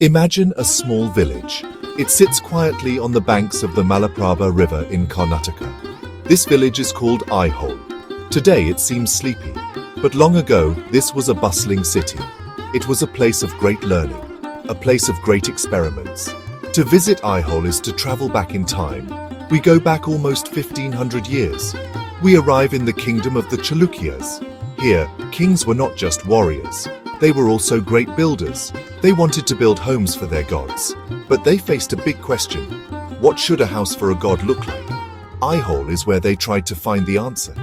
Imagine a small village. It sits quietly on the banks of the Malaprabha River in Karnataka. This village is called Aihole. Today it seems sleepy, but long ago this was a bustling city. It was a place of great learning, a place of great experiments. To visit Aihole is to travel back in time. We go back almost 1500 years. We arrive in the kingdom of the Chalukyas. Here, kings were not just warriors. They were also great builders. They wanted to build homes for their gods. But they faced a big question. What should a house for a god look like? Aihole is where they tried to find the answer.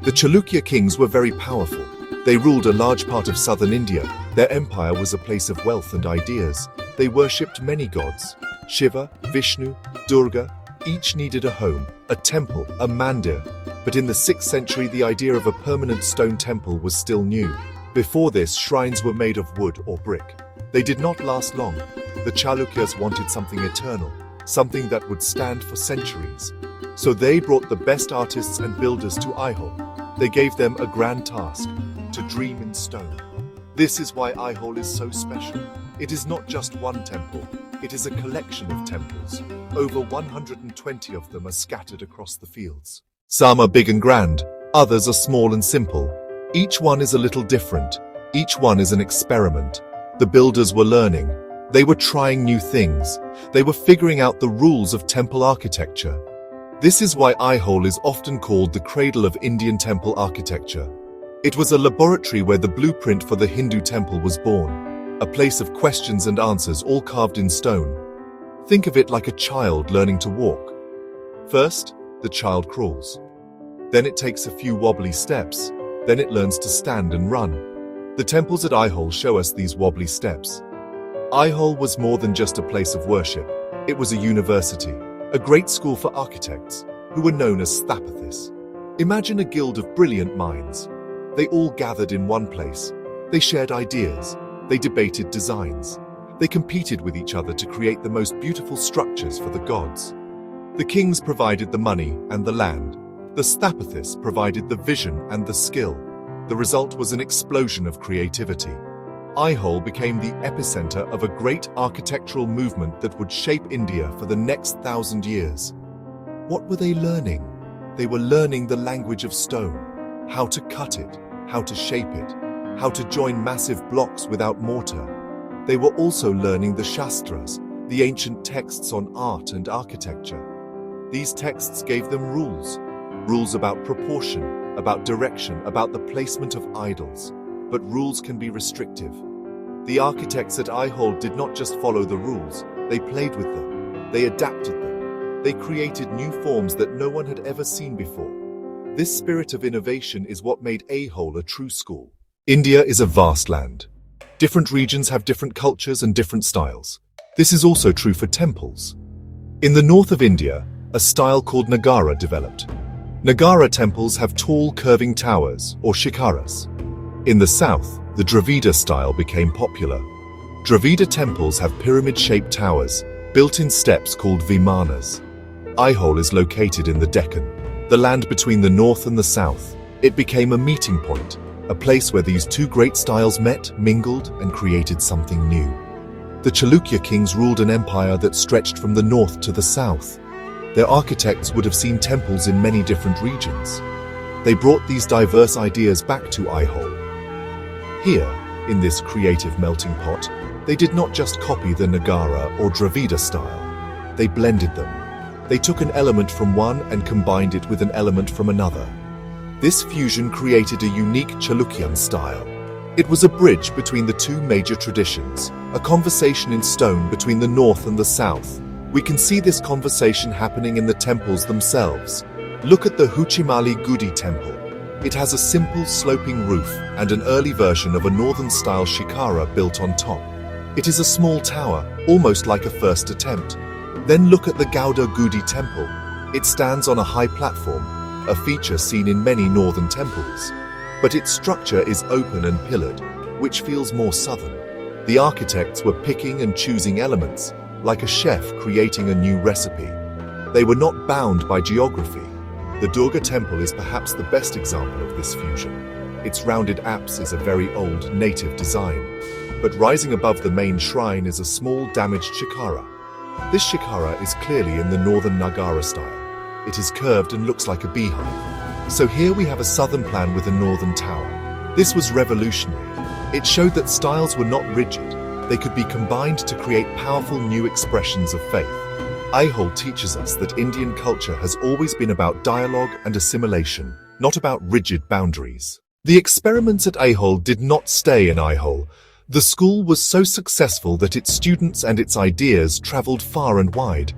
The Chalukya kings were very powerful. They ruled a large part of southern India. Their empire was a place of wealth and ideas. They worshipped many gods. Shiva, Vishnu, Durga, each needed a home, a temple, a mandir. But in the 6th century, the idea of a permanent stone temple was still new. Before this, shrines were made of wood or brick. They did not last long. The Chalukyas wanted something eternal, something that would stand for centuries. So they brought the best artists and builders to Aihole. They gave them a grand task, to dream in stone. This is why Aihole is so special. It is not just one temple. It is a collection of temples. Over 120 of them are scattered across the fields. Some are big and grand, others are small and simple. Each one is a little different. Each one is an experiment. The builders were learning. They were trying new things. They were figuring out the rules of temple architecture. This is why Aihole is often called the cradle of Indian temple architecture. It was a laboratory where the blueprint for the Hindu temple was born. A place of questions and answers all carved in stone. Think of it like a child learning to walk. First, the child crawls. Then it takes a few wobbly steps. Then it learns to stand and run. The temples at Aihole show us these wobbly steps. Aihole was more than just a place of worship. It was a university, a great school for architects, who were known as Sthapathis. Imagine a guild of brilliant minds. They all gathered in one place. They shared ideas. They debated designs. They competed with each other to create the most beautiful structures for the gods. The kings provided the money and the land. The Sthapathis provided the vision and the skill. The result was an explosion of creativity. Aihole became the epicenter of a great architectural movement that would shape India for the next 1,000 years. What were they learning? They were learning the language of stone, how to cut it, how to shape it, how to join massive blocks without mortar. They were also learning the Shastras, the ancient texts on art and architecture. These texts gave them rules about proportion, about direction, about the placement of idols. But rules can be restrictive. The architects at Aihole did not just follow the rules, they played with them. They adapted them. They created new forms that no one had ever seen before. This spirit of innovation is what made Aihole a true school. India is a vast land. Different regions have different cultures and different styles. This is also true for temples. In the north of India, a style called Nagara developed. Nagara temples have tall, curving towers, or shikaras. In the south, the Dravida style became popular. Dravida temples have pyramid-shaped towers, built in steps called vimanas. Aihole is located in the Deccan, the land between the north and the south. It became a meeting point, a place where these two great styles met, mingled, and created something new. The Chalukya kings ruled an empire that stretched from the north to the south. Their architects would have seen temples in many different regions. They brought these diverse ideas back to Aihole. Here, in this creative melting pot, they did not just copy the Nagara or Dravida style. They blended them. They took an element from one and combined it with an element from another. This fusion created a unique Chalukyan style. It was a bridge between the two major traditions, a conversation in stone between the north and the south. We can see this conversation happening in the temples themselves. Look at the Huchimali Gudi temple. It has a simple sloping roof and an early version of a northern-style shikara built on top. It is a small tower, almost like a first attempt. Then look at the Gauda Gudi temple. It stands on a high platform, a feature seen in many northern temples. But its structure is open and pillared, which feels more southern. The architects were picking and choosing elements, like a chef creating a new recipe. They were not bound by geography. The Durga temple is perhaps the best example of this fusion. Its rounded apse is a very old, native design. but rising above the main shrine is a small damaged shikara. This shikara is clearly in the northern Nagara style. It is curved and looks like a beehive. So here we have a southern plan with a northern tower. This was revolutionary. It showed that styles were not rigid. They could be combined to create powerful new expressions of faith. Aihole teaches us that Indian culture has always been about dialogue and assimilation, not about rigid boundaries. The experiments at Aihole did not stay in Aihole. The school was so successful that its students and its ideas traveled far and wide.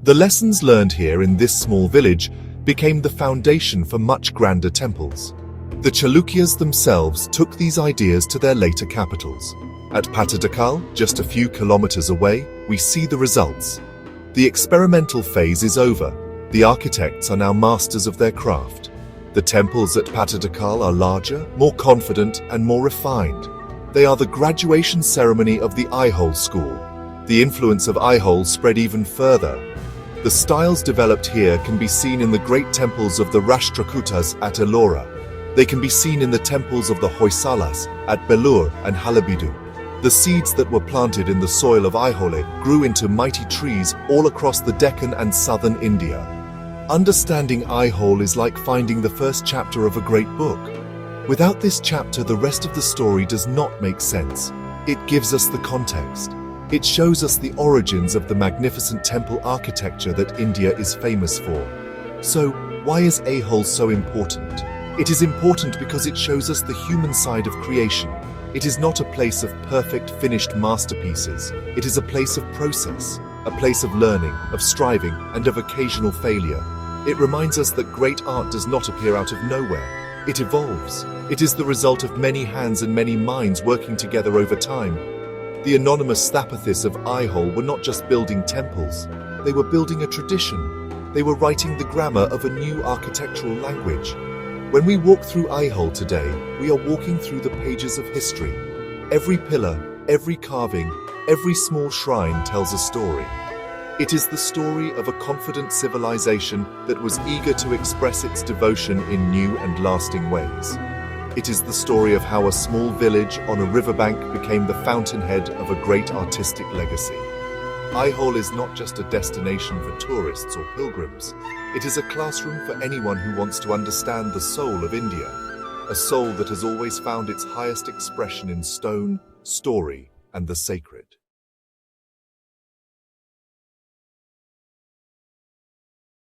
The lessons learned here in this small village became the foundation for much grander temples. The Chalukyas themselves took these ideas to their later capitals. At Pattadakal, just a few kilometers away, we see the results. The experimental phase is over. The architects are now masters of their craft. The temples at Pattadakal are larger, more confident, and more refined. They are the graduation ceremony of the Aihole school. The influence of Aihole spread even further. The styles developed here can be seen in the great temples of the Rashtrakutas at Ellora. They can be seen in the temples of the Hoysalas at Belur and Halebidu. The seeds that were planted in the soil of Aihole grew into mighty trees all across the Deccan and southern India. Understanding Aihole is like finding the first chapter of a great book. Without this chapter, the rest of the story does not make sense. It gives us the context. It shows us the origins of the magnificent temple architecture that India is famous for. So, why is Aihole so important? It is important because it shows us the human side of creation. It is not a place of perfect, finished masterpieces. It is a place of process, a place of learning, of striving, and of occasional failure. It reminds us that great art does not appear out of nowhere. It evolves. It is the result of many hands and many minds working together over time. The anonymous Sthapathis of Aihole were not just building temples. They were building a tradition. They were writing the grammar of a new architectural language. When we walk through Aihole today, we are walking through the pages of history. Every pillar, every carving, every small shrine tells a story. It is the story of a confident civilization that was eager to express its devotion in new and lasting ways. It is the story of how a small village on a riverbank became the fountainhead of a great artistic legacy. Aihole is not just a destination for tourists or pilgrims. It is a classroom for anyone who wants to understand the soul of India, a soul that has always found its highest expression in stone, story, and the sacred.